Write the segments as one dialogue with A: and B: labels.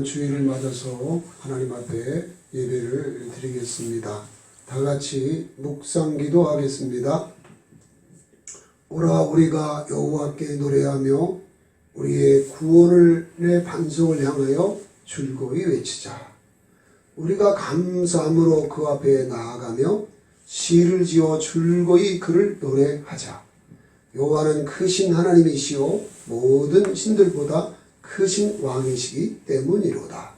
A: 귀한 주일을 맞아서 하나님 앞에 예배를 드리겠습니다. 다 같이 묵상 기도하겠습니다. 오라 우리가 여호와께 노래하며 우리의 구원의 반석을 향하여 즐거이 외치자. 우리가 감사함으로 그 앞에 나아가며 시를 지어 즐거이 그를 노래하자. 여호와는 크신 하나님이시요 모든 신들보다 크신 왕이시기 때문이로다.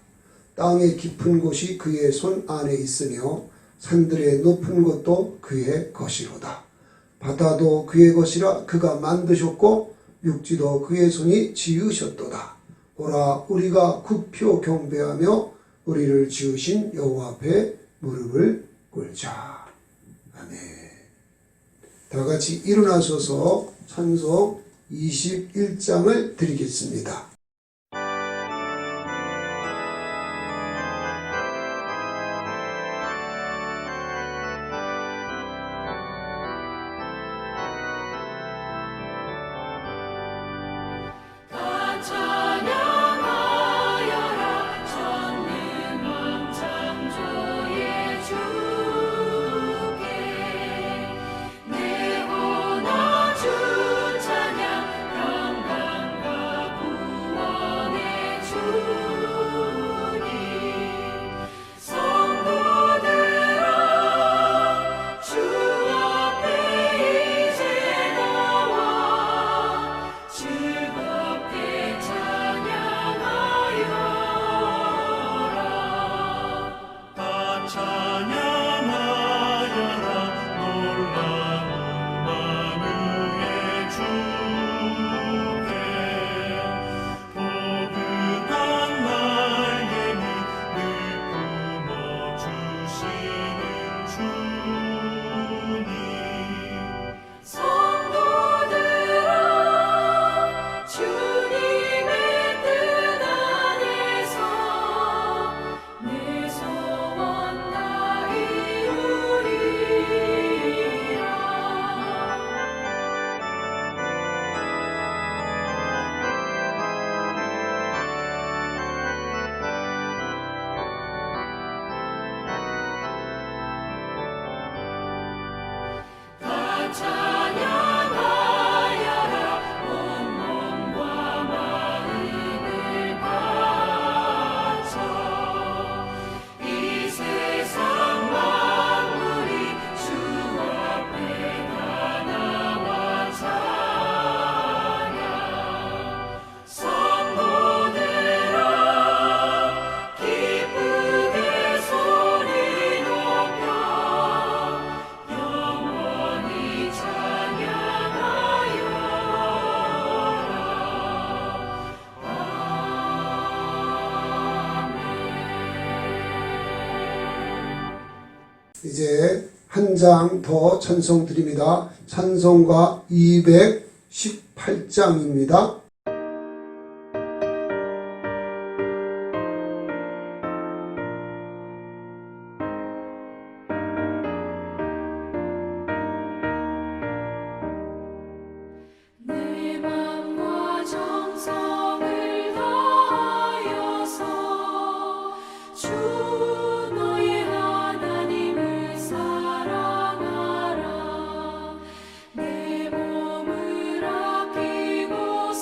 A: 땅의 깊은 곳이 그의 손 안에 있으며 산들의 높은 곳도 그의 것이로다. 바다도 그의 것이라 그가 만드셨고 육지도 그의 손이 지으셨도다. 오라 우리가 굽혀 경배하며 우리를 지으신 여호와 앞에 무릎을 꿇자. 아멘. 다 같이 일어나셔서 찬송 21장을 드리겠습니다. 이제 한 장 더 찬송 드립니다. 찬송가 218장입니다.
B: 내 몸을 아끼고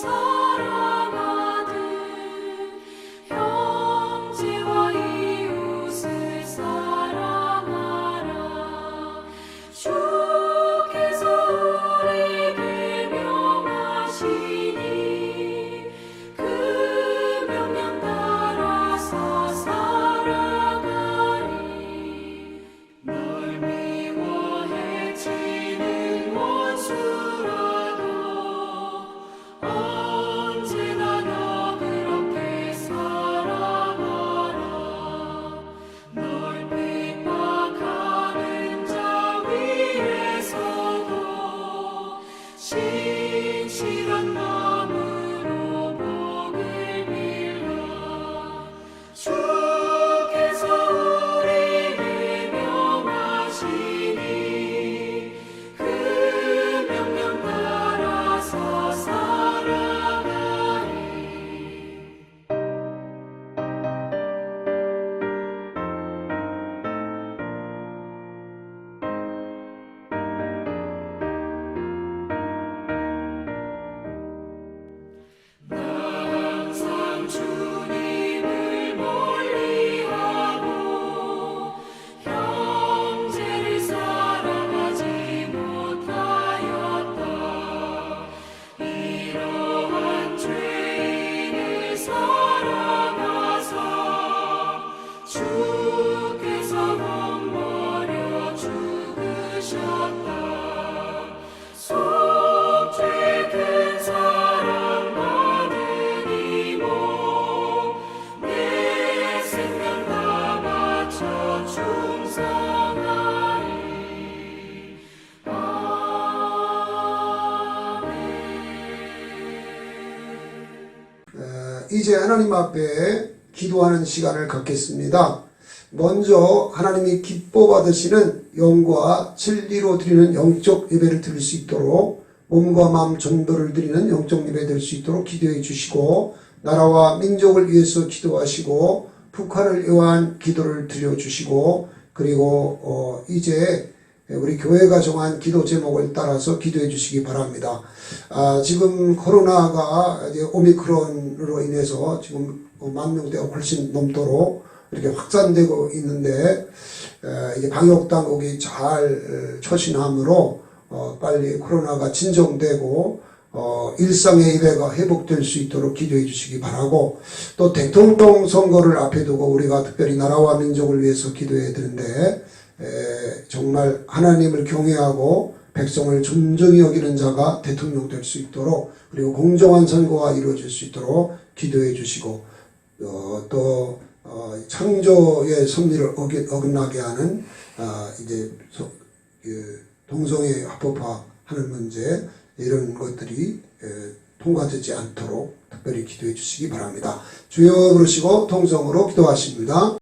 A: 이제 하나님 앞에 기도하는 시간을 갖겠습니다. 먼저 하나님이 기뻐 받으시는 영과 진리로 드리는 영적 예배를 드릴 수 있도록 몸과 마음 전도를 드리는 영적 예배 될 수 있도록 기도해 주시고, 나라와 민족을 위해서 기도하시고 북한을 위한 기도를 드려주시고, 그리고 이제 우리 교회가 정한 기도 제목을 따라서 기도해 주시기 바랍니다. 지금 코로나가 이제 오미크론으로 인해서 지금 10,000명대가 훨씬 넘도록 이렇게 확산되고 있는데, 이제 방역 당국이 잘 처신함으로 빨리 코로나가 진정되고 일상의 예배가 회복될 수 있도록 기도해 주시기 바라고, 또 대통령 선거를 앞에 두고 우리가 특별히 나라와 민족을 위해서 기도해야 되는데, 정말 하나님을 경외하고 백성을 존중히 여기는 자가 대통령 될 수 있도록, 그리고 공정한 선거가 이루어질 수 있도록 기도해 주시고, 또 창조의 섭리를 어긋나게 하는 이제 동성애 합법화하는 문제, 이런 것들이 통과되지 않도록 특별히 기도해 주시기 바랍니다. 주여 부르시고 통성으로 기도하십니다.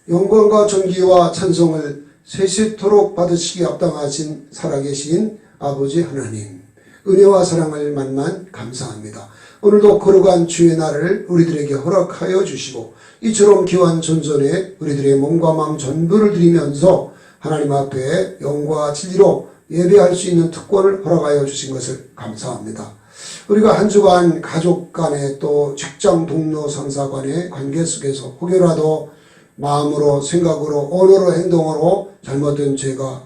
A: 영광과 존귀와 찬송을 세세토록 받으시기 합당하신 살아계신 아버지 하나님, 은혜와 사랑을 만난 감사합니다. 오늘도 거룩한 주의 날을 우리들에게 허락하여 주시고, 이처럼 귀한 전전에 우리들의 몸과 마음 전부를 드리면서 하나님 앞에 영과 진리로 예배할 수 있는 특권을 허락하여 주신 것을 감사합니다. 우리가 한 주간 가족 간에 또 직장 동료 상사 간의 관계 속에서 혹여라도 마음으로 생각으로 언어로 행동으로 잘못된 죄가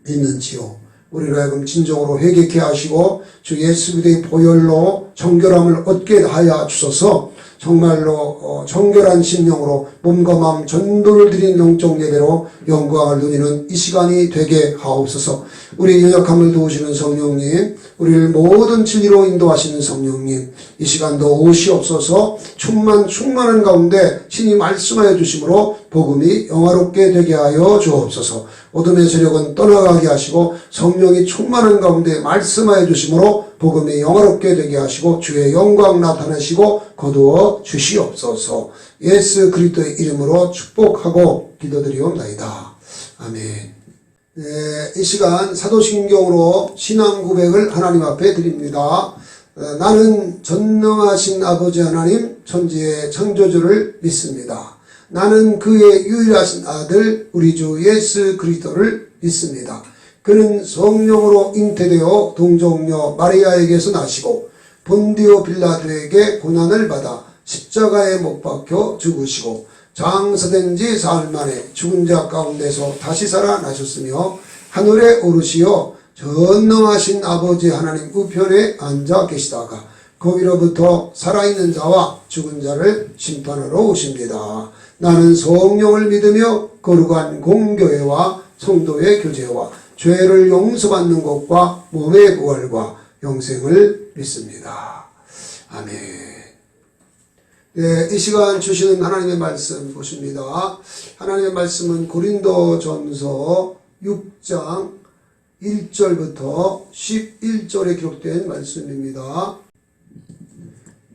A: 있는지요. 우리를 하여금 진정으로 회개케 하시고 주 예수 그리스도의 보혈로 정결함을 얻게 하여 주소서. 정말로 정결한 심령으로 몸과 마음 전도를 드린 영적 예배로 영광을 누리는 이 시간이 되게 하옵소서. 우리 연약함을 도우시는 성령님, 우리를 모든 진리로 인도하시는 성령님, 이 시간도 오시옵소서. 충만한 가운데 신이 말씀하여 주심으로 복음이 영화롭게 되게 하여 주옵소서. 어둠의 세력은 떠나가게 하시고 성령이 충만한 가운데 말씀하여 주심으로 복음이 영화롭게 되게 하시고 주의 영광 나타내시고 거두어 주시옵소서. 예수 그리스도의 이름으로 축복하고 기도드리옵나이다. 아멘. 네, 이 시간 사도신경으로 신앙 고백을 하나님 앞에 드립니다. 나는 전능하신 아버지 하나님 천지의 창조주를 믿습니다. 나는 그의 유일하신 아들 우리 주 예수 그리스도를 믿습니다. 그는 성령으로 잉태되어 동정녀 마리아에게서 나시고 본디오 빌라도에게 고난을 받아 십자가에 못 박혀 죽으시고 장사된 지 사흘 만에 죽은 자 가운데서 다시 살아나셨으며 하늘에 오르시어 전능하신 아버지 하나님 우편에 앉아 계시다가 거기로부터 살아있는 자와 죽은 자를 심판하러 오십니다. 나는 성령을 믿으며 거룩한 공교회와 성도의 교제와 죄를 용서받는 것과 몸의 부활과 영생을 믿습니다. 아멘. 네, 이 시간 주시는 하나님의 말씀 보십니다. 하나님의 말씀은 고린도전서 6장 1절부터 11절에 기록된 말씀입니다.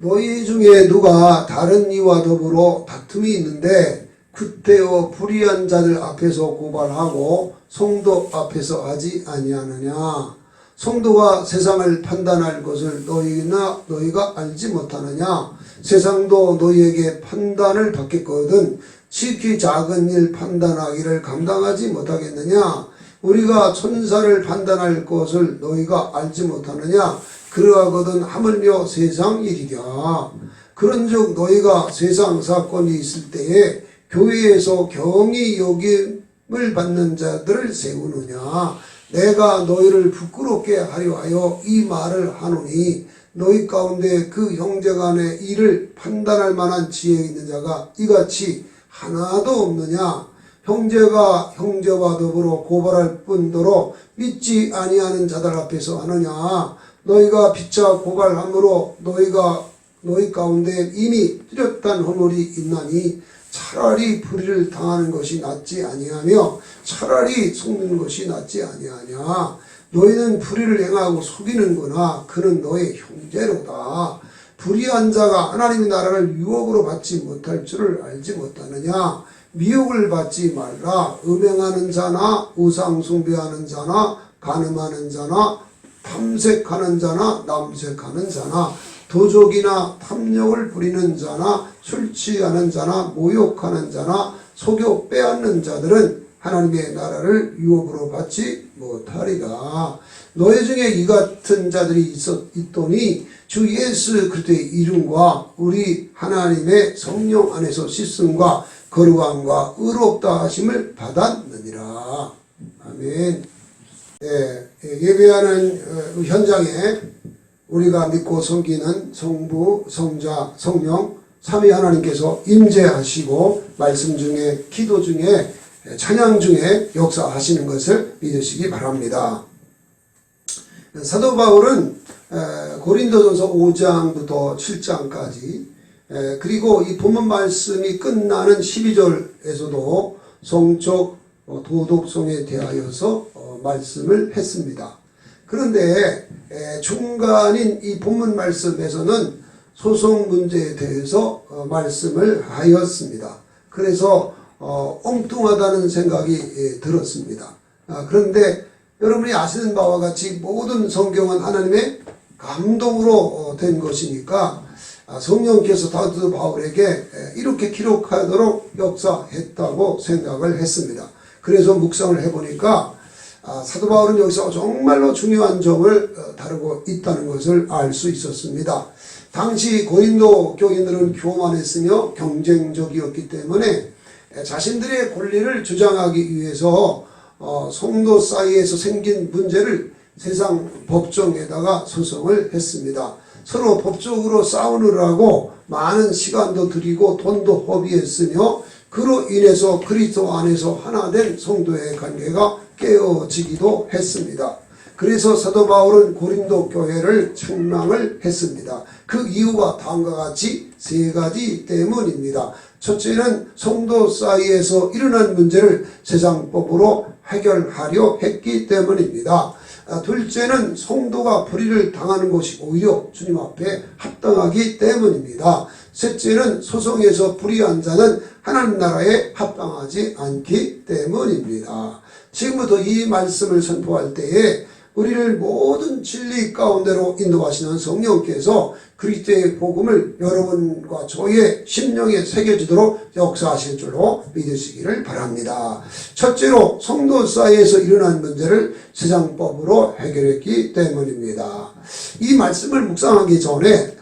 A: 너희 중에 누가 다른 이와 더불어 다툼이 있는데 구태여 불의한 자들 앞에서 고발하고 성도 앞에서 하지 아니하느냐. 성도가 세상을 판단할 것을 너희가 알지 못하느냐. 세상도 너희에게 판단을 받겠거든 지극히 작은 일 판단하기를 감당하지 못하겠느냐. 우리가 천사를 판단할 것을 너희가 알지 못하느냐. 그러하거든 하물며 세상 일이랴. 그런즉 너희가 세상 사건이 있을 때에 교회에서 경히 여김을 받는 자들을 세우느냐. 내가 너희를 부끄럽게 하려 하여 이 말을 하노니 너희 가운데 그 형제간의 일을 판단할 만한 지혜 있는 자가 이같이 하나도 없느냐. 형제가 형제와 더불어 고발할 뿐더러 믿지 아니하는 자들 앞에서 하느냐. 너희가 피차 고발함으로 너희 가운데 이미 뚜렷한 허물이 있나니 차라리 불의를 당하는 것이 낫지 아니하며 차라리 속는 것이 낫지 아니하냐. 너희는 불의를 행하고 속이는구나. 그는 너의 형제로다. 불의한 자가 하나님의 나라를 유혹으로 받지 못할 줄을 알지 못하느냐. 미혹을 받지 말라. 음행하는 자나 우상 숭배하는 자나 간음하는 자나 탐색하는 자나 남색하는 자나 도적이나 탐욕을 부리는 자나 술 취하는 자나 모욕하는 자나 속여 빼앗는 자들은 하나님의 나라를 유혹으로 받지 못하리라. 너희 중에 이 같은 자들이 있더니 주 예수 그리스도의 이름과 우리 하나님의 성령 안에서 씻음과 거룩함과 의롭다 하심을 받았느니라. 아멘. 예배하는 현장에 우리가 믿고 섬기는 성부, 성자, 성령 삼위 하나님께서 임재하시고 말씀 중에 기도 중에 찬양 중에 역사하시는 것을 믿으시기 바랍니다. 사도 바울은 고린도전서 5장부터 7장까지 그리고 이 본문 말씀이 끝나는 12절에서도 성적 도덕성에 대하여서 말씀을 했습니다. 그런데 중간인 이 본문 말씀에서는 소송 문제에 대해서 말씀을 하였습니다. 그래서 엉뚱하다는 생각이 들었습니다. 그런데 여러분이 아시는 바와 같이 모든 성경은 하나님의 감동으로 된 것이니까 성령께서 사도 바울에게 이렇게 기록하도록 역사했다고 생각을 했습니다. 그래서 묵상을 해보니까 사도 바울은 여기서 정말로 중요한 점을 다루고 있다는 것을 알 수 있었습니다. 당시 고린도 교인들은 교만했으며 경쟁적이었기 때문에 자신들의 권리를 주장하기 위해서 성도 사이에서 생긴 문제를 세상 법정에다가 소송을 했습니다. 서로 법적으로 싸우느라고 많은 시간도 들이고 돈도 허비했으며 그로 인해서 그리스도 안에서 하나 된 성도의 관계가 깨어지기도 했습니다. 그래서 사도 바울은 고린도 교회를 책망을 했습니다. 그 이유가 다음과 같이 세 가지 때문입니다. 첫째는 성도 사이에서 일어난 문제를 세상법으로 해결하려 했기 때문입니다. 둘째는 성도가 불의를 당하는 것이 오히려 주님 앞에 합당하기 때문입니다. 셋째는 소송에서 불의한 자는 하나님 나라에 합당하지 않기 때문입니다. 지금부터 이 말씀을 선포할 때에 우리를 모든 진리 가운데로 인도하시는 성령께서 그리스도의 복음을 여러분과 저의 심령에 새겨지도록 역사하실 줄로 믿으시기를 바랍니다. 첫째로 성도 사이에서 일어난 문제를 세상법으로 해결했기 때문입니다. 이 말씀을 묵상하기 전에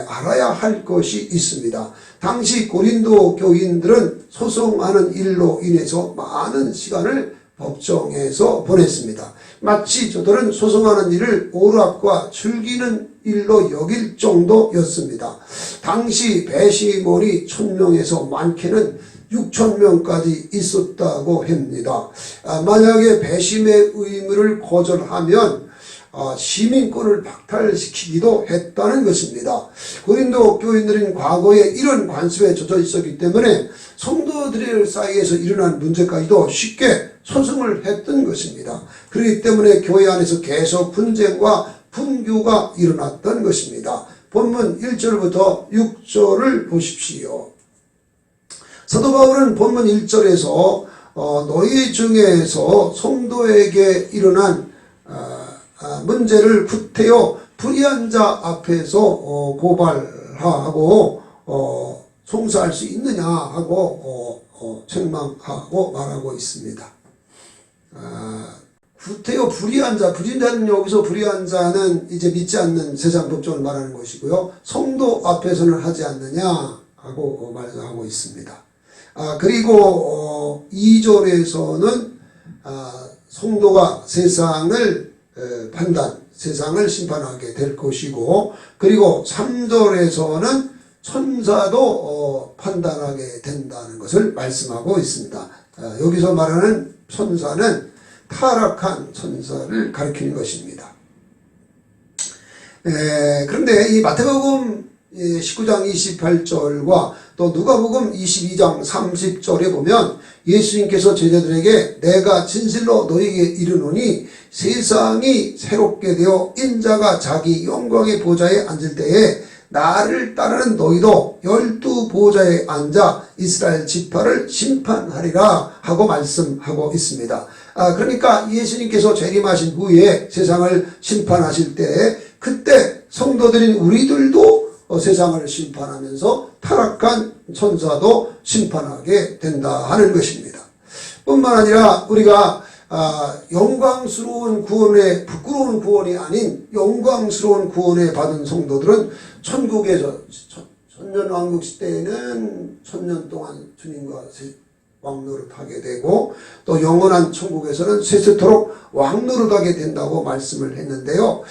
A: 알아야 할 것이 있습니다. 당시 고린도 교인들은 소송하는 일로 인해서 많은 시간을 법정에서 보냈습니다. 마치 저들은 소송하는 일을 오락과 즐기는 일로 여길 정도였습니다. 당시 배심원이 1000명에서 많게는 6000명까지 있었다고 합니다. 만약에 배심의 의무를 거절하면 시민권을 박탈시키기도 했다는 것입니다. 고린도 교인들은 과거에 이런 관습에 젖어 있었기 때문에 성도들 사이에서 일어난 문제까지도 쉽게 소송을 했던 것입니다. 그렇기 때문에 교회 안에서 계속 분쟁과 분규가 일어났던 것입니다. 본문 1절부터 6절을 보십시오. 사도 바울은 본문 1절에서 너희 중에서 성도에게 일어난 문제를 구태여 불의한 자 앞에서 고발하고 송사할 수 있느냐 하고 책망하고 말하고 있습니다. 구태여 불의한 자, 불의자는 여기서 불의한 자는 이제 믿지 않는 세상 법정을 말하는 것이고요. 성도 앞에서는 하지 않느냐 하고 말하고 있습니다. 그리고 2절에서는 성도가 세상을 세상을 심판하게 될 것이고, 그리고 3절에서는 천사도 판단하게 된다는 것을 말씀하고 있습니다. 여기서 말하는 천사는 타락한 천사를 가리키는 것입니다. 그런데 이 마태복음 19장 28절과 또 누가복음 22장 30절에 보면 예수님께서 제자들에게 내가 진실로 너희에게 이르노니 세상이 새롭게 되어 인자가 자기 영광의 보좌에 앉을 때에 나를 따르는 너희도 12보좌에 앉아 이스라엘 지파를 심판하리라 하고 말씀하고 있습니다. 그러니까 예수님께서 재림하신 후에 세상을 심판하실 때 그때 성도들인 우리들도 세상을 심판하면서 타락한 천사도 심판하게 된다 하는 것입니다. 뿐만 아니라 우리가 영광스러운 구원에 부끄러운 구원이 아닌 영광스러운 구원에 받은 성도들은 천국에서 천년왕국 시대에는 1000년 동안 주님과 왕노릇하게 되고 또 영원한 천국에서는 세세토록 왕노릇하게 된다고 말씀을 했는데요.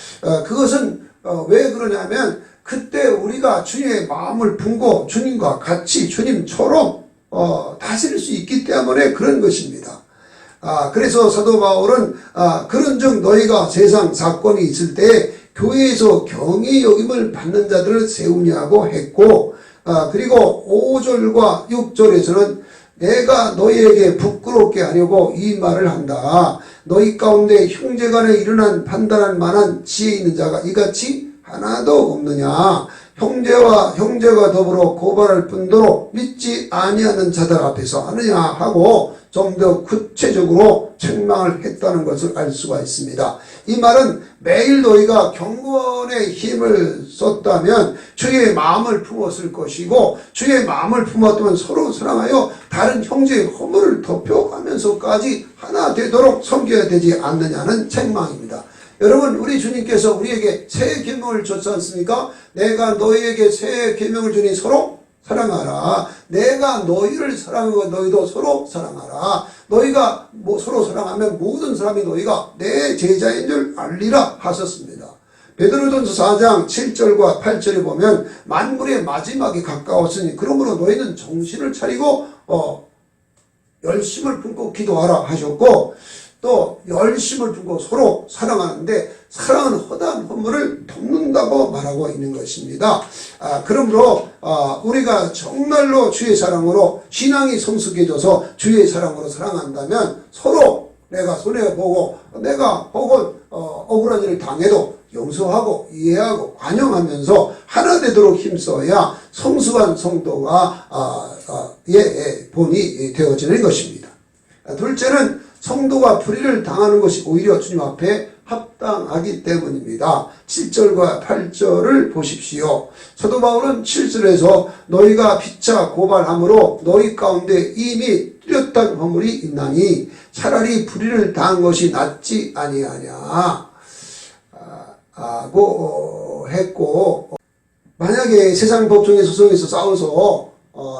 A: 그것은 왜 그러냐면 그때 우리가 주님의 마음을 품고 주님과 같이 주님처럼 다스릴 수 있기 때문에 그런 것입니다. 그래서 사도 바울은 그런즉 너희가 세상 사건이 있을 때 교회에서 경의 여김을 받는 자들을 세우냐고 했고, 그리고 5절과 6절에서는 내가 너희에게 부끄럽게 하려고 이 말을 한다. 너희 가운데 형제간에 일어난 판단할 만한 지혜 있는 자가 이같이 하나도 없느냐. 형제가 더불어 고발할 뿐더러 믿지 아니하는 자들 앞에서 하느냐 하고 좀 더 구체적으로 책망을 했다는 것을 알 수가 있습니다. 이 말은 매일 너희가 경건의 힘을 썼다면 주의 마음을 품었을 것이고, 주의 마음을 품었다면 서로 사랑하여 다른 형제의 허물을 덮여가면서까지 하나 되도록 섬겨야 되지 않느냐는 책망입니다. 여러분, 우리 주님께서 우리에게 새 계명을 줬지 않습니까? 내가 너희에게 새 계명을 주니 서로 사랑하라. 내가 너희를 사랑하고 너희도 서로 사랑하라. 너희가 서로 사랑하면 모든 사람이 너희가 내 제자인 줄 알리라 하셨습니다. 베드로전서 4장 7절과 8절에 보면 만물의 마지막이 가까웠으니 그러므로 너희는 정신을 차리고 열심을 품고 기도하라 하셨고, 또 열심을 품고 서로 사랑하는데 사랑은 허다한 허물을 덮는다고 말하고 있는 것입니다. 그러므로 우리가 정말로 주의 사랑으로 신앙이 성숙해져서 주의 사랑으로 사랑한다면 서로 내가 손해보고 내가 혹은 억울한 일을 당해도 용서하고 이해하고 관용하면서 하나 되도록 힘써야 성숙한 성도가 본이 되어지는 것입니다. 둘째는 성도가 불의를 당하는 것이 오히려 주님 앞에 합당하기 때문입니다. 7절과 8절을 보십시오. 사도 바울은 7절에서 너희가 피차 고발함으로 너희 가운데 이미 뚜렷한 허물이 있나니 차라리 불의를 당한 것이 낫지 아니하냐 하고 했고, 만약에 세상 법정의 소송에서 싸워서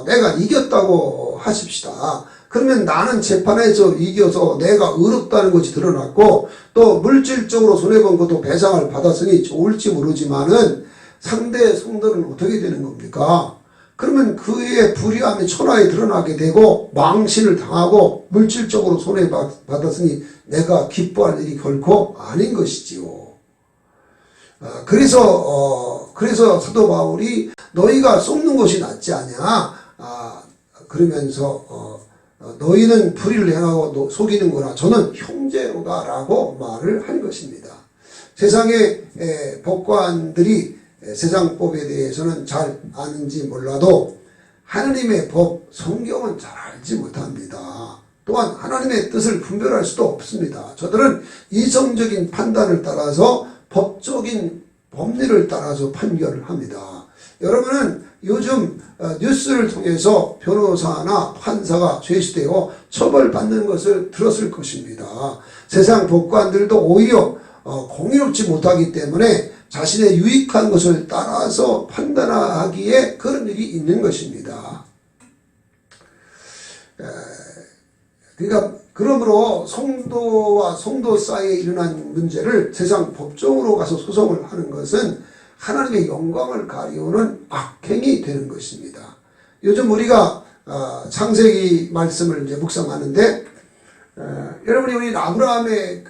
A: 내가 이겼다고 하십시다. 그러면 나는 재판에서 이겨서 내가 의롭다는 것이 드러났고 또 물질적으로 손해본 것도 배상을 받았으니 좋을지 모르지만은 상대 성도는 어떻게 되는 겁니까? 그러면 그의 불의함이 천하에 드러나게 되고 망신을 당하고 물질적으로 손해받았으니 내가 기뻐할 일이 결코 아닌 것이지요. 그래서 사도 바울이 너희가 속는 것이 낫지 않냐 그러면서 너희는 불의를 행하고 속이는구나. 저는 형제가라고 말을 한 것입니다. 세상의 법관들이 세상법에 대해서는 잘 아는지 몰라도 하나님의 법, 성경은 잘 알지 못합니다. 또한 하나님의 뜻을 분별할 수도 없습니다. 저들은 이성적인 판단을 따라서 법적인 법리를 따라서 판결을 합니다. 여러분은 요즘 뉴스를 통해서 변호사나 판사가 죄수되어 처벌받는 것을 들었을 것입니다. 세상 법관들도 오히려 공의롭지 못하기 때문에 자신의 유익한 것을 따라서 판단하기에 그런 일이 있는 것입니다. 그러므로 성도와 성도 사이에 일어난 문제를 세상 법정으로 가서 소송을 하는 것은 하나님의 영광을 가리우는 악행이 되는 것입니다. 요즘 우리가 창세기 말씀을 이제 묵상하는데 여러분이 우리 아브라함이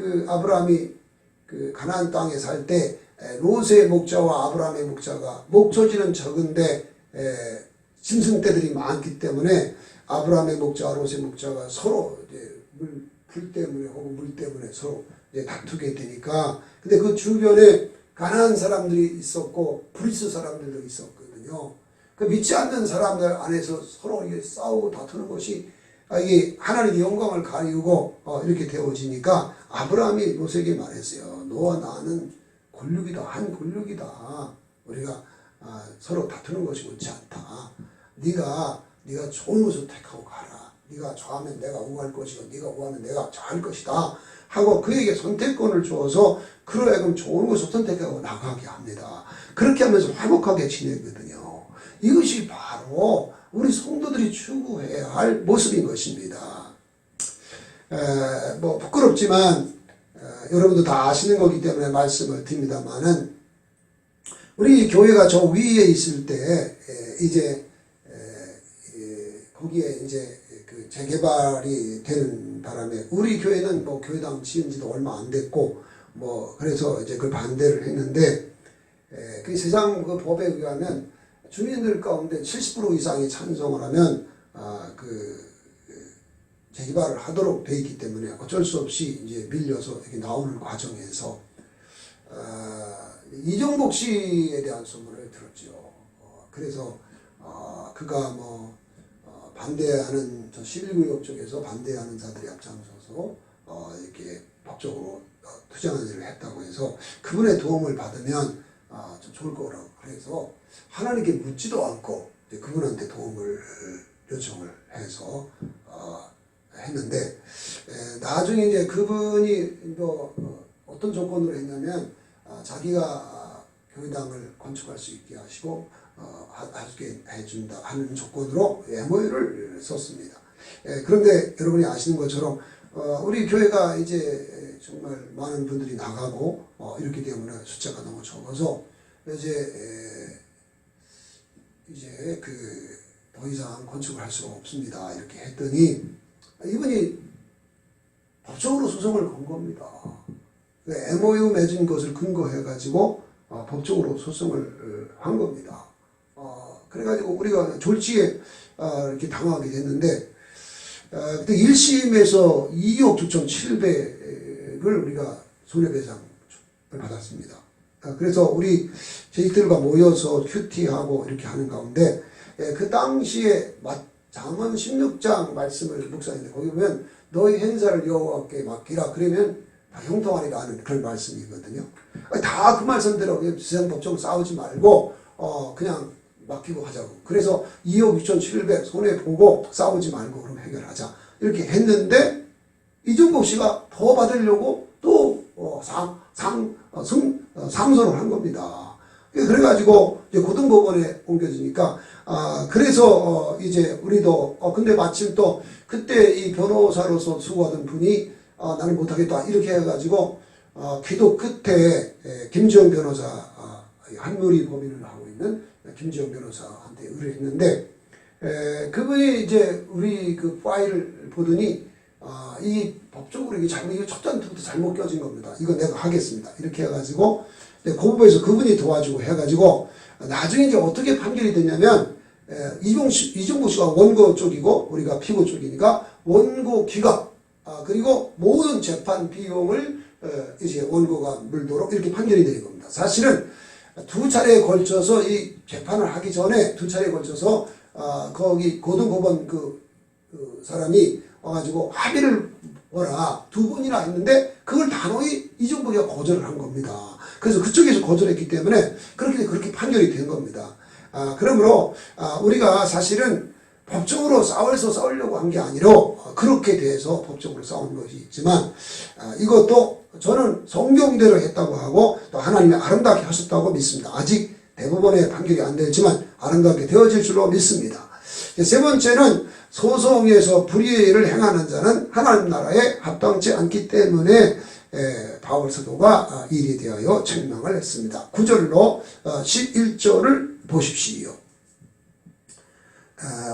A: 그 가나안 땅에 살 때 롯의 목자와 아브라함의 목자가 목초지는 적은데 짐승떼들이 많기 때문에 아브라함의 목자와 롯의 목자가 서로 이제 불 때문에 혹은 물 때문에 서로 이제 다투게 되니까, 근데 그 주변에 가난한 사람들이 있었고 브리스 사람들도 있었거든요. 그 믿지 않는 사람들 안에서 서로 이게 싸우고 다투는 것이 이게 하나님의 영광을 가리우고 이렇게 되어지니까 아브라함이 롯에게 말했어요. 너와 나는 권력이다, 한 권력이다. 우리가 서로 다투는 것이 옳지 않다. 네가 좋은 것을 택하고 가라. 네가 좌하면 내가 우할 것이고 네가 우하면 내가 좌할 것이다 하고 그에게 선택권을 주어서 그로 하여금 좋은 것을 선택하고 나가게 합니다. 그렇게 하면서 화목하게 지내거든요. 이것이 바로 우리 성도들이 추구해야 할 모습인 것입니다. 뭐 부끄럽지만 여러분도 다 아시는 거기 때문에 말씀을 드립니다만은, 우리 교회가 저 위에 있을 때 이제 거기에 이제 그 재개발이 되는 바람에 우리 교회는 뭐 교회당 지은 지도 얼마 안 됐고 뭐 그래서 이제 그 반대를 했는데, 그 세상 그 법에 의하면 주민들 가운데 70% 이상이 찬성을 하면 그 재개발을 하도록 돼 있기 때문에 어쩔 수 없이 이제 밀려서 이렇게 나오는 과정에서 이정복 씨에 대한 소문을 들었죠. 그래서 그가 반대하는 저 11구역 쪽에서 반대하는 자들이 앞장서서 이렇게 법적으로 투쟁하는 일을 했다고 해서 그분의 도움을 받으면 좀 좋을 거라고 그래서 하나님께 묻지도 않고 그분한테 도움을 요청을 해서 했는데 나중에 이제 그분이 어떤 조건으로 했냐면 자기가 교회당을 건축할 수 있게 하시고 하게 해준다 하는 조건으로 MOU를 썼습니다. 그런데 여러분이 아시는 것처럼 우리 교회가 이제 정말 많은 분들이 나가고 이렇기 때문에 숫자가 너무 적어서 이제 더 이상 건축을 할 수가 없습니다. 이렇게 했더니 이분이 법적으로 소송을 건 겁니다. MOU 맺은 것을 근거해 가지고 법적으로 소송을 한 겁니다. 그래가지고 우리가 졸지에 이렇게 당하게 됐는데 그때 1심에서 2억 9,700을 우리가 손해배상을 받았습니다. 그래서 우리 저희들과 모여서 큐티하고 이렇게 하는 가운데 그 당시에 잠언 16장 말씀을 묵상했는데 거기 보면 너희 행사를 여호와께 맡기라 그러면 다 형통하리라 하는 그런 말씀이거든요. 다 그 말씀대로 세상 법적으로 싸우지 말고 그냥 맡기고 하자고. 그래서 2억 6,700 손해보고 싸우지 말고 그럼 해결하자. 이렇게 했는데 이종복 씨가 더 받으려고 또 상소를 한 겁니다. 그래가지고 이제 고등법원에 옮겨지니까 그래서 이제 우리도 근데 마침 또 그때 이 변호사로서 수고하던 분이 나는 못하겠다 이렇게 해가지고 기도 끝에 김지영 변호사 한무리 법인을 하고 있는 김지영 변호사한테 의뢰했는데 그분이 이제 우리 그 파일을 보더니 이 법적으로 이게 첫 단부터 잘못 껴진 겁니다. 이거 내가 하겠습니다. 이렇게 해가지고 고법에서 그분이 도와주고 해가지고 나중에 이제 어떻게 판결이 됐냐면 이종복 씨가 원고 쪽이고 우리가 피고 쪽이니까 원고 기각 그리고 모든 재판 비용을 이제 원고가 물도록 이렇게 판결이 되는 겁니다. 사실은 두 차례에 걸쳐서 이 재판을 하기 전에 두 차례에 걸쳐서 거기 고등법원 그 사람이 와가지고 합의를 뭐라 두 번이나 했는데 그걸 단호히 이종복이가 거절을 한 겁니다. 그래서 그쪽에서 거절했기 때문에 그렇게 판결이 된 겁니다. 그러므로 우리가 사실은 법적으로 싸우려고 한 게 아니라 그렇게 돼서 법적으로 싸운 것이 있지만 이것도 저는 성경대로 했다고 하고 또 하나님이 아름답게 하셨다고 믿습니다. 아직 대법원의 판결이 안 됐지만 아름답게 되어질 줄로 믿습니다. 세 번째는 소송에서 불의를 행하는 자는 하나님 나라에 합당치 않기 때문에 바울 사도가 이에 대하여 책망을 했습니다. 9절로 11절을 보십시오.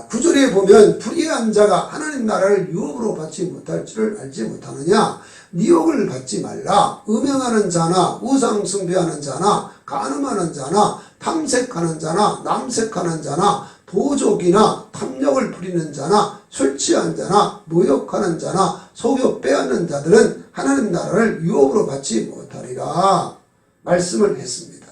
A: 9절에 보면 불의한 자가 하나님 나라를 유업으로 받지 못할 줄을 알지 못하느냐 미혹을 받지 말라. 음행하는 자나 우상 숭배하는 자나 간음하는 자나 탐색하는 자나 남색하는 자나 도적이나 탐욕을 부리는 자나 술 취한 자나 모욕하는 자나 속여 빼앗는 자들은 하나님 나라를 유업으로 받지 못하리라 말씀을 했습니다.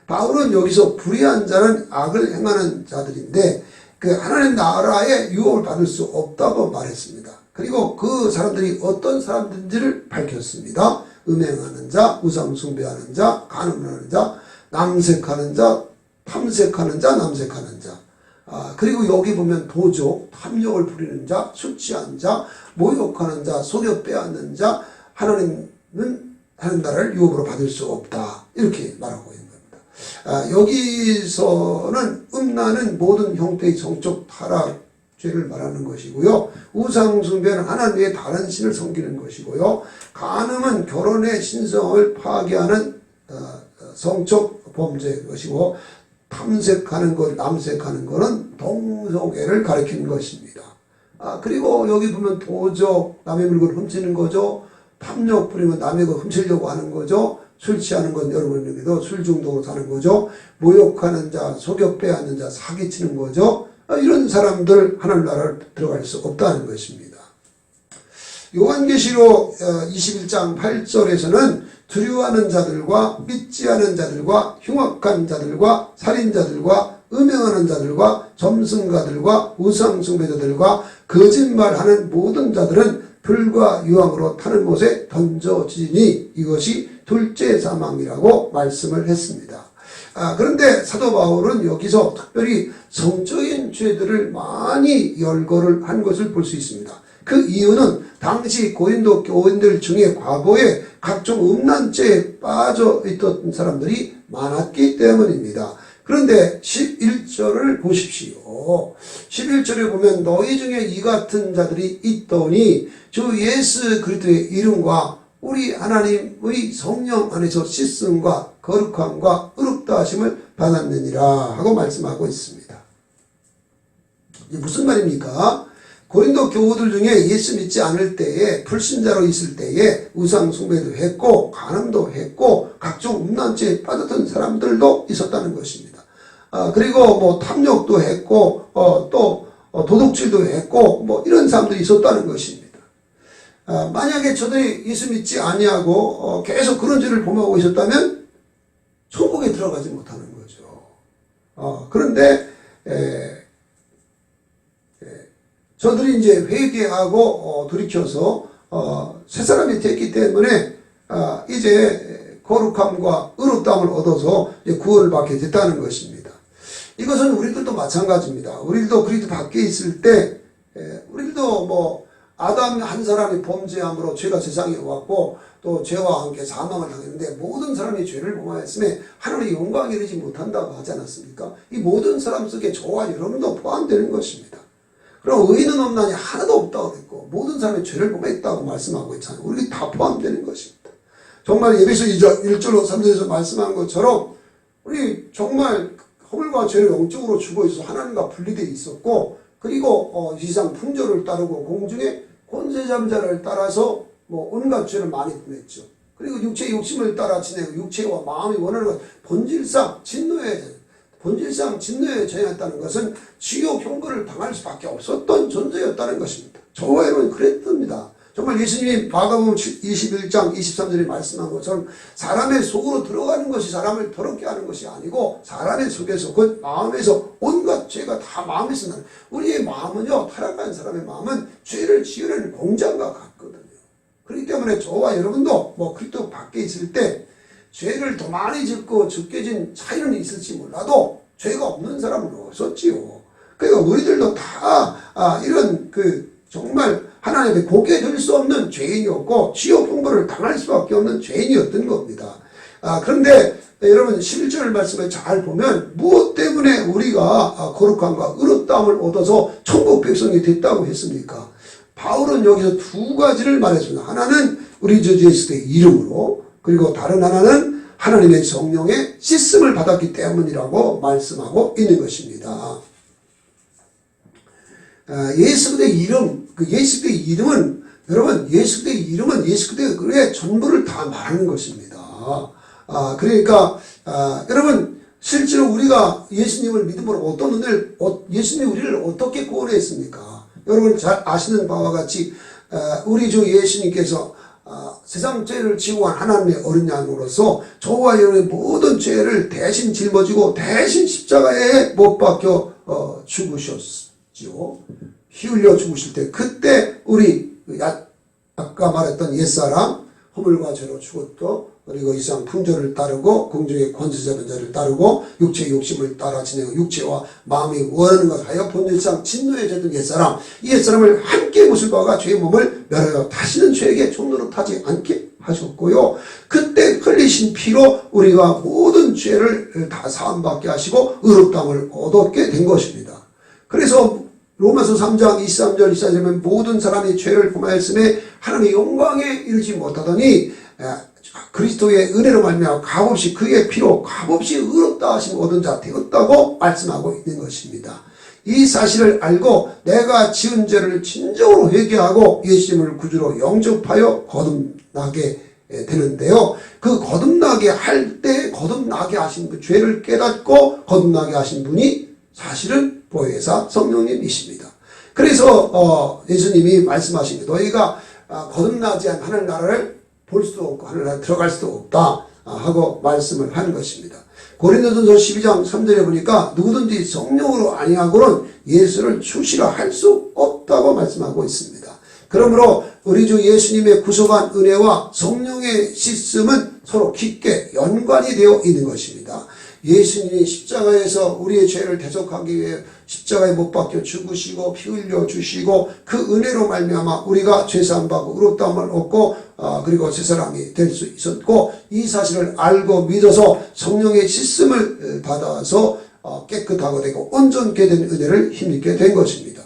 A: 바울은 여기서 불의한 자는 악을 행하는 자들인데 그 하나님 나라에 유업을 받을 수 없다고 말했습니다. 그리고 그 사람들이 어떤 사람들인지를 밝혔습니다. 음행하는 자, 우상 숭배하는 자, 간음하는 자, 남색하는 자, 탐색하는 자, 남색하는 자. 그리고 여기 보면 도적, 탐욕을 부리는 자, 술 취한 자, 모욕하는 자, 속여 빼앗는 자, 하나님 나라를 유업으로 받을 수 없다. 이렇게 말하고 있는 겁니다. 여기서는 음란은 모든 형태의 성적 타락, 죄를 말하는 것이고요. 우상 숭배는 하나님 외에 다른 신을 섬기는 것이고요. 간음은 결혼의 신성을 파괴하는 성적 범죄의 것이고 탐색하는 것, 남색하는 것은 동성애를 가리키는 것입니다. 그리고 여기 보면 도적, 남의 물건을 훔치는 거죠. 탐욕 부리면 남의 거 훔치려고 하는 거죠. 술 취하는 건 여러분에게도 술 중독으로 사는 거죠. 모욕하는 자, 속여 빼앗는 자, 사기치는 거죠. 이런 사람들 하나님 나라를 들어갈 수 없다는 것입니다. 요한계시록 21장 8절에서는 두려워하는 자들과 믿지 않은 자들과 흉악한 자들과 살인자들과 음행하는 자들과 점승가들과 우상숭배자들과 거짓말하는 모든 자들은 불과 유황으로 타는 못에 던져지니 이것이 둘째 사망이라고 말씀을 했습니다. 그런데 사도 바울은 여기서 특별히 성적인 죄들을 많이 열거를 한 것을 볼 수 있습니다. 그 이유는 당시 고린도 교인들 중에 과거에 각종 음란죄에 빠져 있던 사람들이 많았기 때문입니다. 그런데 11절을 보십시오. 11절에 보면 너희 중에 이 같은 자들이 있더니 주 예수 그리스도의 이름과 우리 하나님의 성령 안에서 씻음과 거룩함과 의롭다 하심을 받았느니라 하고 말씀하고 있습니다. 이게 무슨 말입니까? 고린도 교우들 중에 예수 믿지 않을 때에 불신자로 있을 때에 우상 숭배도 했고 간음도 했고 각종 음란죄에 빠졌던 사람들도 있었다는 것입니다. 그리고 뭐 탐욕도 했고 또 도둑질도 했고 뭐 이런 사람들이 있었다는 것입니다. 만약에 저들이 예수 믿지 아니하고 계속 그런 죄를 범하고 있었다면 천국에 들어가지 못하는 거죠. 그런데 저들이 이제 회개하고 돌이켜서 새 사람이 됐기 때문에 이제 거룩함과 의롭다함을 얻어서 이제 구원을 받게 됐다는 것입니다. 이것은 우리들도 마찬가지입니다. 우리들도 그리스도 밖에 있을 때 우리들도 뭐 아담 한 사람이 범죄함으로 죄가 세상에 왔고 또 죄와 함께 사망을 당했는데 모든 사람이 죄를 범하였음에 하나님의 영광에 이르지 못한다고 하지 않았습니까? 이 모든 사람 속에 저와 여러분도 포함되는 것입니다. 그럼 의인은 없나니 하나도 없다고 그랬고 모든 사람이 죄를 범했다고 말씀하고 있잖아요. 우리 다 포함되는 것입니다. 정말 예배서 1절로 3절에서 말씀한 것처럼 우리 정말 허물과 죄를 영적으로 죽어 있어서 하나님과 분리되어 있었고 그리고 이상 풍조를 따르고 공중의 권세잠자를 따라서 뭐 온갖 죄를 많이 범했죠. 그리고 육체의 욕심을 따라 지내고 육체와 마음이 원하는 것 본질상 진노의 죄였다는 것은 지옥 형벌을 당할 수밖에 없었던 존재였다는 것입니다. 저와 여러분 그랬답니다. 정말 예수님이 마가복음 21장 23절에 말씀한 것처럼 사람의 속으로 들어가는 것이 사람을 더럽게 하는 것이 아니고 사람의 속에서 그 마음에서 온갖 죄가 다 마음에서 나는 우리의 마음은요 타락한 사람의 마음은 죄를 지으려는 공장과 같거든요. 그렇기 때문에 저와 여러분도 뭐 그리스도 밖에 있을 때 죄를 더 많이 짓고 적게 진 차이는 있을지 몰라도 죄가 없는 사람은 없었지요. 그러니까 우리들도 다 이런 정말 하나님 앞에 고개 들 수 없는 죄인이었고 지옥 형벌을 당할 수밖에 없는 죄인이었던 겁니다. 그런데 여러분 11절 말씀을 잘 보면 무엇 때문에 우리가 거룩함과 의롭다함을 얻어서 천국 백성이 됐다고 했습니까? 바울은 여기서 두 가지를 말했습니다. 하나는 우리 주 예수의 이름으로 그리고 다른 하나는 하나님의 성령의 씻음을 받았기 때문이라고 말씀하고 있는 것입니다. 예수 그리스도의 이름, 예수 그리스도의 이름은 여러분 예수 그리스도의 이름은 예수 그리스도의 전부를 다 말하는 것입니다. 그러니까 여러분 실제로 우리가 예수님을 믿음으로 어떤 은혜를 예수님이 우리를 어떻게 구원했습니까? 여러분 잘 아시는 바와 같이 우리 주 예수님께서 세상 죄를 지고 한 하나님의 어린 양으로서 저와 여러분의 모든 죄를 대신 짊어지고 대신 십자가에 못 박혀 죽으셨지요. 피 흘려 죽으실 때 그때 우리 아까 말했던 옛사람 허물과 죄로 죽었고 그리고 이상 풍조를 따르고 공중의 권세자는 자를 따르고 육체의 욕심을 따라 지내고 육체와 마음이 원하는 것 하여 본질상 진노에 젖은 옛사람 이 옛사람을 함께 묻을 바가 죄의 몸을 멸하여 다시는 죄에게 종노릇하지 않게 하셨고요. 그때 흘리신 피로 우리가 모든 죄를 다 사함받게 하시고 의롭다함을 얻었게 된 것입니다. 그래서 로마서 3장 23절 24절에 모든 사람이 죄를 범하였음에 하나님의 영광에 이르지 못하더니 그리스도의 은혜로 말미암아 값없이 그의 피로 값없이 의롭다 하심 얻은 자 되었다고 말씀하고 있는 것입니다. 이 사실을 알고 내가 지은 죄를 진정으로 회개하고 예수님을 구주로 영접하여 거듭나게 되는데요. 그 거듭나게 할 때 거듭나게 하신 그 죄를 깨닫고 거듭나게 하신 분이 사실은 보혜사 성령님이십니다. 그래서 예수님이 말씀하신 게 너희가 거듭나지 않은 하늘 나라를 볼 수도 없고 하늘나라에 들어갈 수도 없다. 하고 말씀을 하는 것입니다. 고린도전서 12장 3절에 보니까 누구든지 성령으로 아니하고는 예수를 주시라 할 수 없다고 말씀하고 있습니다. 그러므로 우리 주 예수님의 구속한 은혜와 성령의 씻음은 서로 깊게 연관이 되어 있는 것입니다. 예수님이 십자가에서 우리의 죄를 대속하기 위해 십자가에 못 박혀 죽으시고 피 흘려 주시고 그 은혜로 말미암아 우리가 죄사함 받고 의롭다함을 얻고 그리고 새 사람이 될 수 있었고, 이 사실을 알고 믿어서 성령의 씻음을 받아서 깨끗하게 되고 온전케 된 은혜를 힘입게 된 것입니다.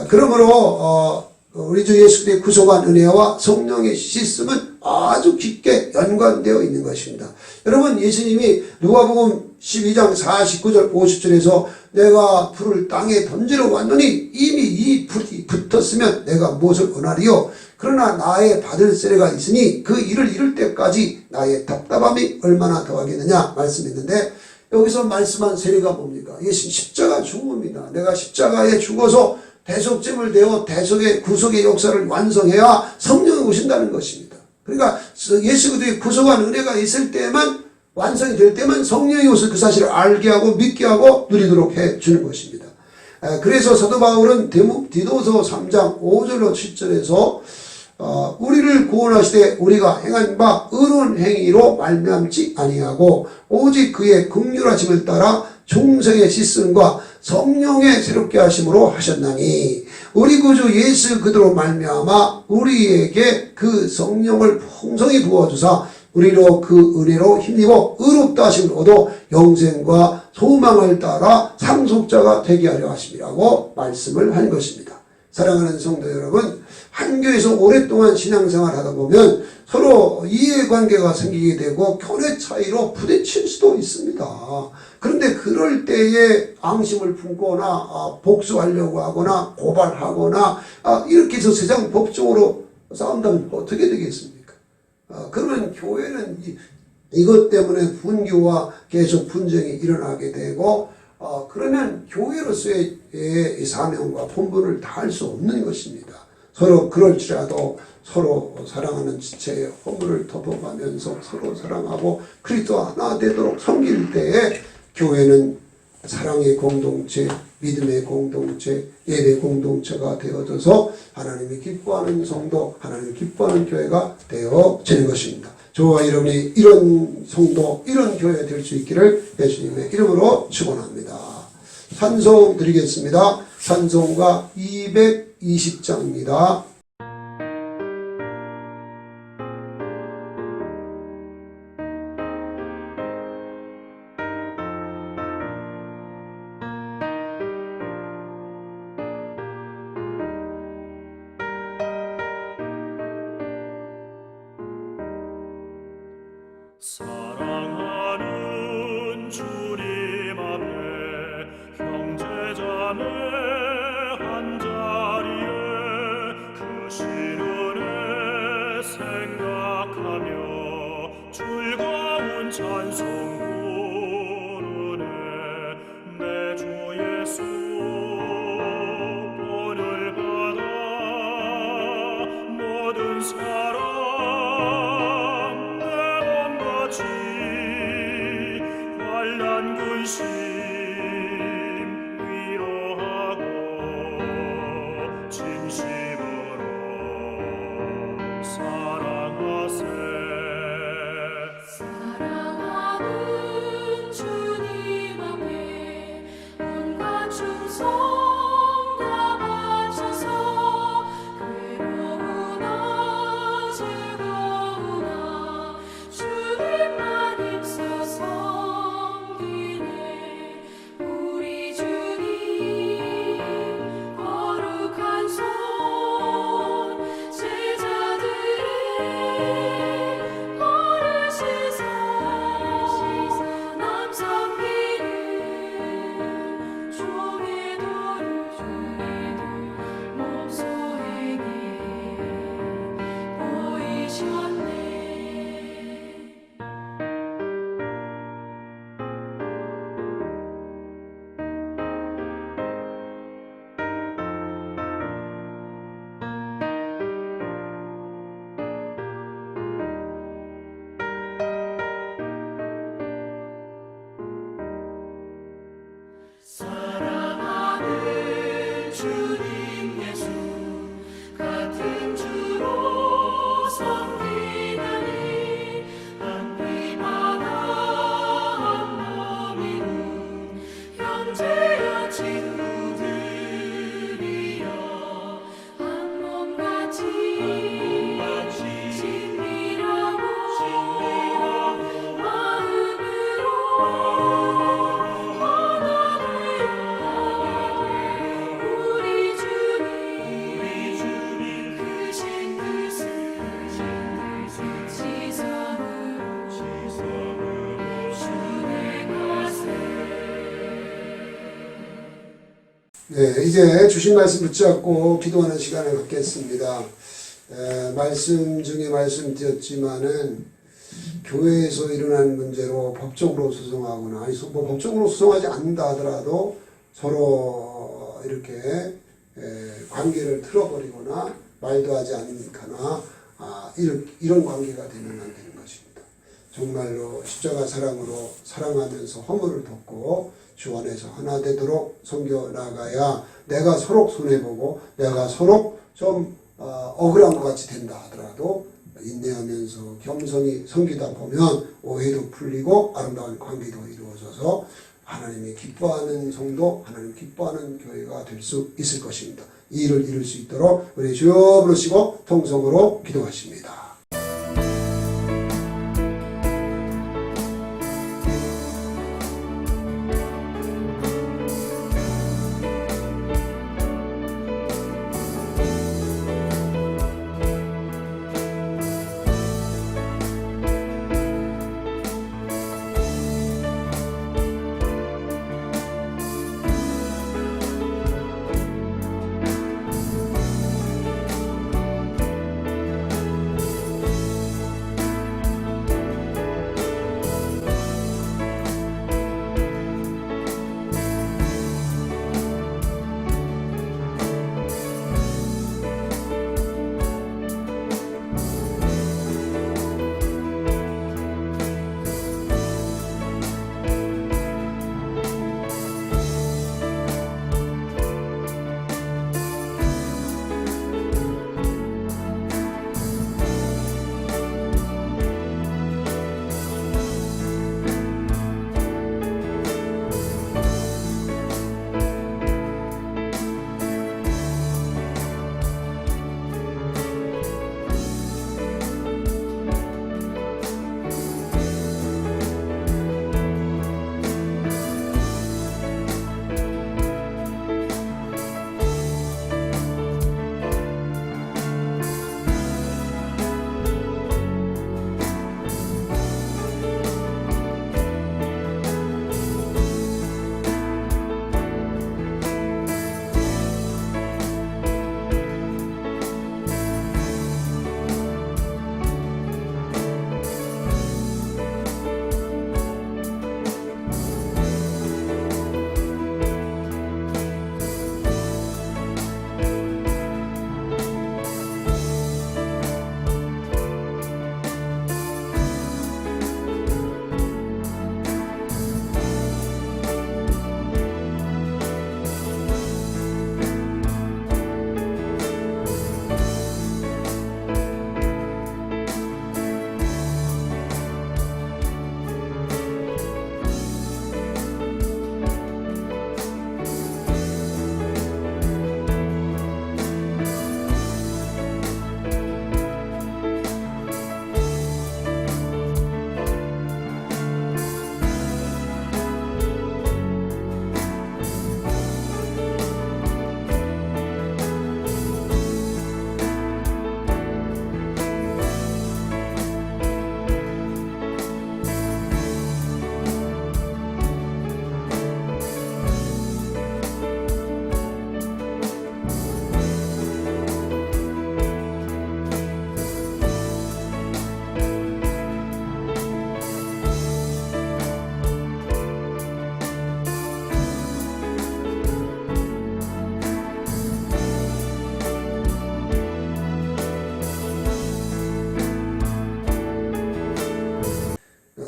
A: 그러므로 우리 주 예수님의 구속한 은혜와 성령의 씻음은 아주 깊게 연관되어 있는 것입니다. 여러분, 예수님이 누가복음 12장 49절 50절에서 내가 불을 땅에 던지러 왔노니 이미 이 불이 붙었으면 내가 무엇을 원하리요? 그러나 나의 받을 세례가 있으니 그 일을 이룰 때까지 나의 답답함이 얼마나 더하겠느냐 말씀했는데, 여기서 말씀한 세례가 뭡니까? 예수님 십자가 죽음입니다. 내가 십자가에 죽어서 대속죄물 되어 대속의 구속의 역사를 완성해야 성령이 오신다는 것입니다. 그러니까 예수 그리스도의 구속한 은혜가 있을 때만, 완성이 될 때만 성령이 오셔서 그 사실을 알게 하고 믿게 하고 누리도록 해주는 것입니다. 그래서 사도 바울은 디도서 3장 5절로 7절에서 우리를 구원하시되 우리가 행한 바 의로운 행위로 말미암지 아니하고 오직 그의 긍휼하심을 따라 중생의 씻음과 성령의 새롭게 하심으로 하셨나니, 우리 구주 예수 그리스도로 말미암아 우리에게 그 성령을 풍성히 부어주사 우리로 그 은혜로 힘입어 의롭다 하심을 얻어 영생과 소망을 따라 상속자가 되게 하려 하심이라고 말씀을 한 것입니다. 사랑하는 성도 여러분, 한 교회에서 오랫동안 신앙생활을 하다 보면 서로 이해관계가 생기게 되고 견해 차이로 부딪힐 수도 있습니다. 그런데 그럴 때에 앙심을 품거나 복수하려고 하거나 고발하거나 이렇게 해서 세상 법적으로 싸운다면 어떻게 되겠습니까? 그러면 교회는 이것 때문에 분교와 계속 분쟁이 일어나게 되고, 그러면 교회로서의 사명과 본분을 다할 수 없는 것입니다. 서로 그럴지라도 서로 사랑하는 지체의 허물을 덮어가면서 서로 사랑하고 그리스도 하나 되도록 섬길 때에 교회는 사랑의 공동체, 믿음의 공동체, 예배 공동체가 되어져서 하나님이 기뻐하는 성도, 하나님이 기뻐하는 교회가 되어지는 것입니다. 저와 여러분이 이런 성도, 이런 교회가 될 수 있기를 예수님의 이름으로 축원합니다. 찬송 드리겠습니다. 찬송가 220장입니다.
B: 사랑하는 주님 앞에 형제자매 한자리에 그 신은혜 생각하며 즐거운 찬송 부르네. 내 주 예수 본을 받아 모든 사랑 환난 근심 위로하고 진심으로 사랑하세.
C: 사랑하는 주님 앞에 온갖 충성 다 바쳐서 괴로운
A: 네, 이제 주신 말씀 붙잡고 기도하는 시간을 갖겠습니다. 말씀 중에 말씀드렸지만은 교회에서 일어난 문제로 법적으로 소송하거나 아니 뭐 법적으로 소송하지 않는다 하더라도 서로 이렇게 관계를 틀어버리거나 말도 하지 않거나 이런 관계가 되면 안 되는 것입니다. 정말로 십자가 사랑으로 사랑하면서 허물을 덮고 주 안에서 하나 되도록 섬겨 나가야 내가 서로 손해보고 내가 서로 좀 억울한 것 같이 된다 하더라도 인내하면서 겸손히 섬기다 보면 오해도 풀리고 아름다운 관계도 이루어져서 하나님이 기뻐하는 성도, 하나님 기뻐하는 교회가 될 수 있을 것입니다. 이 일을 이룰 수 있도록 우리 주여 부르시고 통성으로 기도하십니다.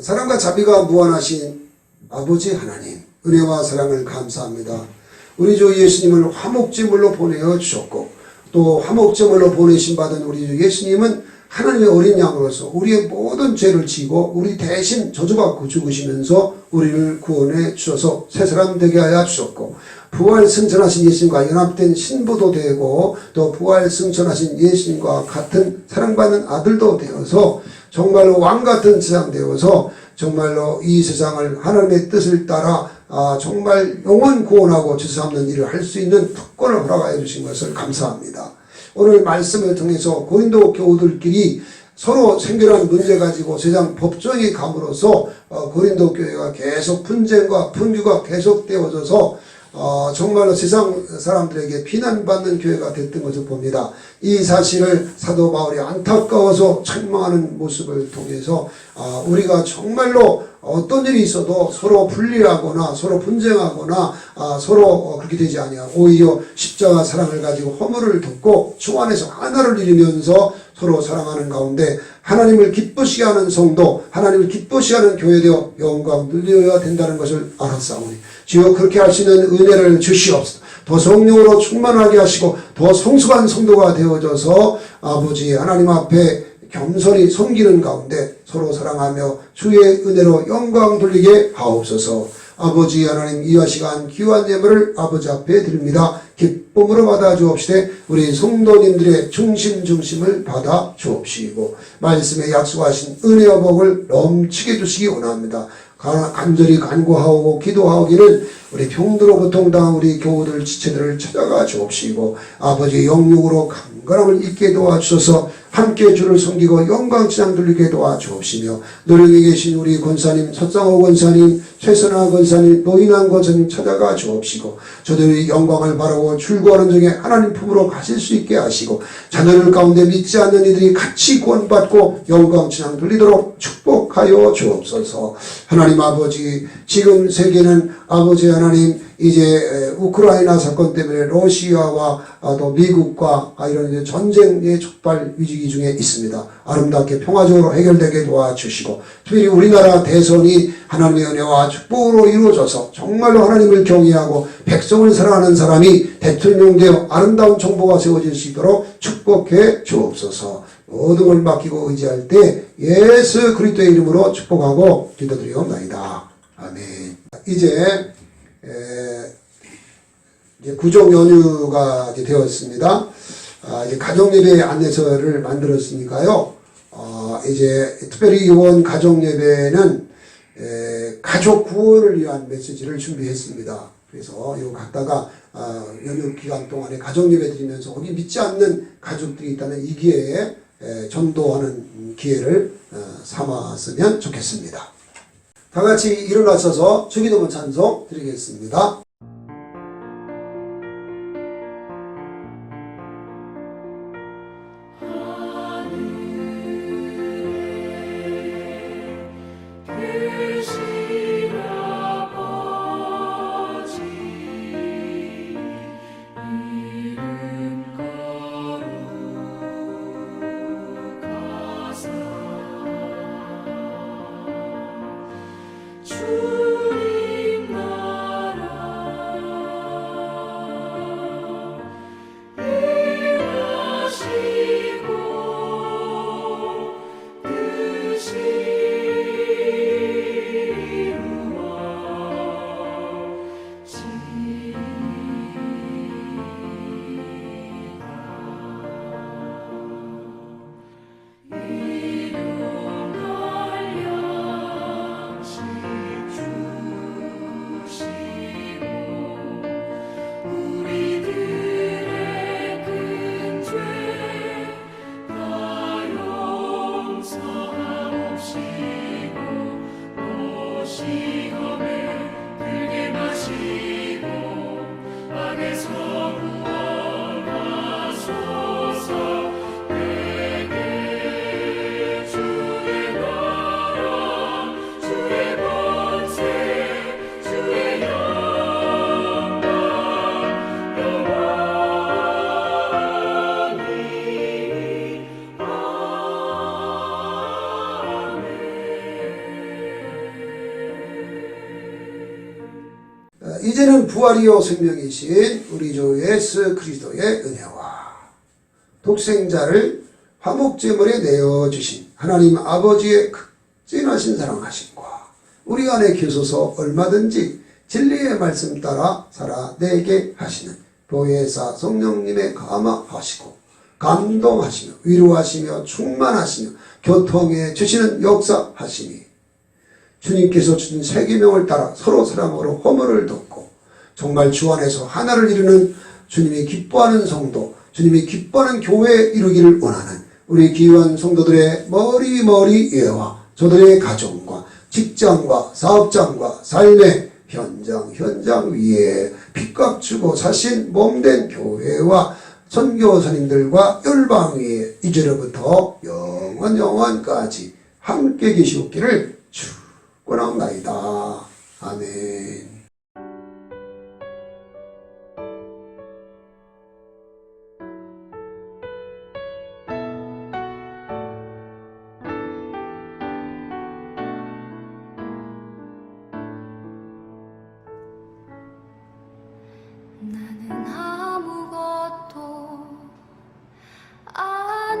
A: 사랑과 자비가 무한하신 아버지 하나님, 은혜와 사랑을 감사합니다. 우리 주 예수님을 화목제물로 보내어 주셨고 또 화목제물로 보내신 받은 우리 주 예수님은 하나님의 어린 양으로서 우리의 모든 죄를 지고 우리 대신 저주받고 죽으시면서 우리를 구원해 주셔서 새 사람 되게 하여 주셨고 부활 승천하신 예수님과 연합된 신부도 되고 또 부활 승천하신 예수님과 같은 사랑받는 아들도 되어서 정말로 왕같은 세상 되어서 정말로 이 세상을 하나님의 뜻을 따라 정말 영원 구원하고 죄삼는 일을 할 수 있는 특권을 허락하여 주신 것을 감사합니다. 오늘 말씀을 통해서 고린도 교우들끼리 서로 생겨난 문제 가지고 세상 법정에 감으로써 고린도 교회가 계속 분쟁과 분규가 계속되어져서 정말로 세상 사람들에게 비난받는 교회가 됐던 것을 봅니다. 이 사실을 사도 바울이 안타까워서 책망하는 모습을 통해서 우리가 정말로 어떤 일이 있어도 서로 분리하거나 서로 분쟁하거나 서로 그렇게 되지 아니하고 오히려 십자가 사랑을 가지고 허물을 덮고 주 안에서 하나를 이루면서 서로 사랑하는 가운데 하나님을 기쁘시게 하는 성도, 하나님을 기쁘시게 하는 교회 되어 영광 누려야 된다는 것을 알았사오니 주여 그렇게 하시는 은혜를 주시옵소서. 더 성령으로 충만하게 하시고 더 성숙한 성도가 되어져서 아버지 하나님 앞에 겸손히 섬기는 가운데 서로 사랑하며 주의 은혜로 영광 돌리게 하옵소서. 아버지 하나님 이와 시간 귀한 예물을 아버지 앞에 드립니다. 기쁨으로 받아 주옵시되 우리 성도님들의 중심을 받아 주옵시고 말씀에 약속하신 은혜와 복을 넘치게 주시기 원합니다. 간절히 간구하고 기도하기는 우리 병들어 고통당한 우리 교우들 지체들을 찾아가 주옵시고 아버지 영육으로 강건함을 잊게 도와주셔서 함께 주를 섬기고 영광 찬양 돌리게 도와주옵시며 노력에 계신 우리 권사님 서장호 권사님 최선아 권사님 노인환 권사님 찾아가 주옵시고 저들이 영광을 바라고 출구하는 중에 하나님 품으로 가실 수 있게 하시고 자녀들 가운데 믿지 않는 이들이 같이 구원받고 영광 찬양 돌리도록 축복하여 주옵소서. 하나님 아버지 지금 세계는 아버지 하나님 이제 우크라이나 사건 때문에 러시아와 또 미국과 이런 이제 전쟁의 촉발 위기 중에 있습니다. 아름답게 평화적으로 해결되게 도와주시고 특별히 우리나라 대선이 하나님의 은혜와 축복으로 이루어져서 정말로 하나님을 경외하고 백성을 사랑하는 사람이 대통령 되어 아름다운 정부가 세워질 수 있도록 축복해 주옵소서. 모든 걸 맡기고 의지할 때 예수 그리스도의 이름으로 축복하고 기도드리옵나이다. 아멘. 이제 구정 연휴가 이제 되었습니다. 이제 가정예배 안내서를 만들었으니까요. 이제 특별히 이번 가정예배는 가족 구원을 위한 메시지를 준비했습니다. 그래서 이거 갖다가 연휴 기간 동안에 가정예배 드리면서 거기 믿지 않는 가족들이 있다면 이 기회에 전도하는 기회를 삼았으면 좋겠습니다. 다 같이 일어나셔서 주기도문 찬송 드리겠습니다.
C: 주님 나라 일하시고 뜻이
A: 이제는 부활이요 생명이신 우리 주 예수 그리스도의 은혜와 독생자를 화목제물에 내어주신 하나님 아버지의 극진하신 사랑하심과 우리 안에 계셔서 얼마든지 진리의 말씀 따라 살아내게 하시는 보혜사 성령님의 감화하시고 감동하시며 위로하시며 충만하시며 교통해 주시는 역사하시니 주님께서 주신 새 계명을 따라 서로 사랑으로 허물을 덮고 정말 주 안에서 하나를 이루는 주님이 기뻐하는 성도, 주님이 기뻐하는 교회 이루기를 원하는 우리 귀한 성도들의 머리 예와 저들의 가정과 직장과 사업장과 삶의 현장 위에 핏값 주고 사신 몸된 교회와 선교사님들과 열방위에 이제로부터 영원까지 함께 계시옵기를 축원하옵나이다. 아멘.
C: 나는 아무것도 아닙니다.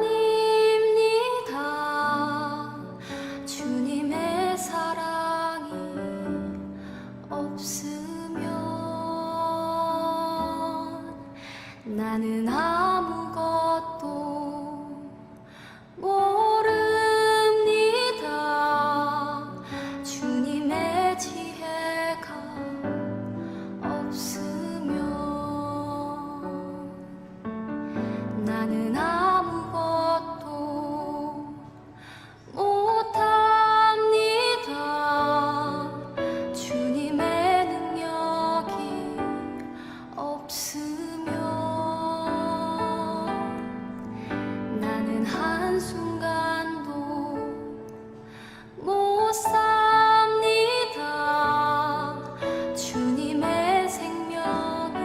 C: 주님의 사랑이 없으면 나는 아무것도 모릅니다. 주님의 지혜가 없으면 나는 아무것도 못합니다. 주님의 능력이 없으면 나는 한순간도 못 삽니다. 주님의 생명이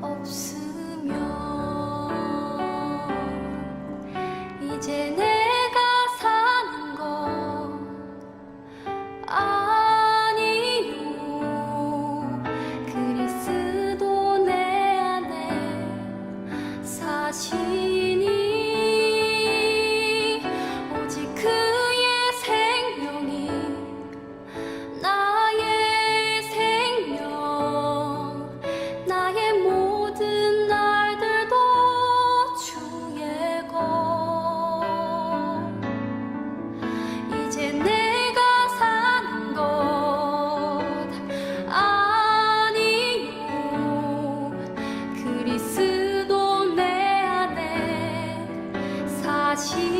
C: 없으면 이제 내가 사는 것 아니요 그리스도 내 안에 사시니 오직 그의 생명이 나의 생명 나의 모든 날들도 주의 것 이제 내가 사는 것 아니요 그리스도 내 안에 사시